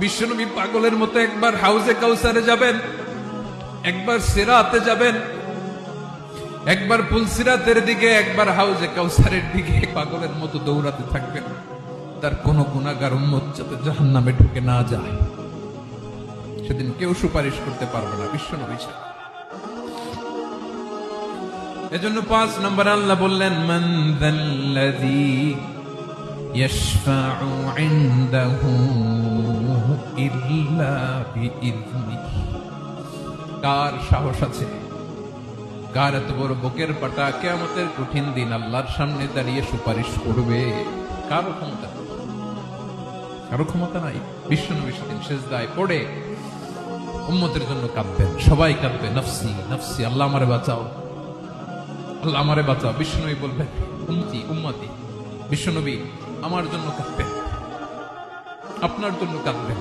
বিশ্বনবী পাগলের মতো একবার হাউজে কাউসারে যাবেন, একবার সিরাতে যাবেন, একবার পুলসিরাতের দিকে, একবার হাউজে কাউসারের দিকে পাগলের মতো দৌড়াতে থাকবেন। তার কোন গুনাহগার উম্মত যাতে জাহান্নামে ঢুকে না যায়, সেদিন কেউ সুপারিশ করতে পারবে না বিশ্বনবী ছাড়া। এজন্য 5 নম্বর আল্লাহ বললেন, মান যাল্লাযী ইয়াশফাউ ইনদাহু ইল্লা বিইযনিহি। কার সাহস আছে, কার এত বড় বুকের পাটা কিয়ামতের কঠিন দিন আল্লাহর সামনে দাঁড়িয়ে সুপারিশ করবে? কারো ক্ষমতা, কারো ক্ষমতা নাই। বিশ্বনবী সেদিন সিজদায় পড়ে উম্মতের জন্য কাঁদবেন, সবাই কাঁদবে, নফসি নফসি, আল্লাহ আমারে বাঁচাও, আল্লাহ আমারে বাঁচাও। বিশ্বনবী বলবেন, উম্মতি উম্মতি। বিশ্বনবী আমার জন্য কাঁদবেন, আপনার জন্য কাঁদবেন।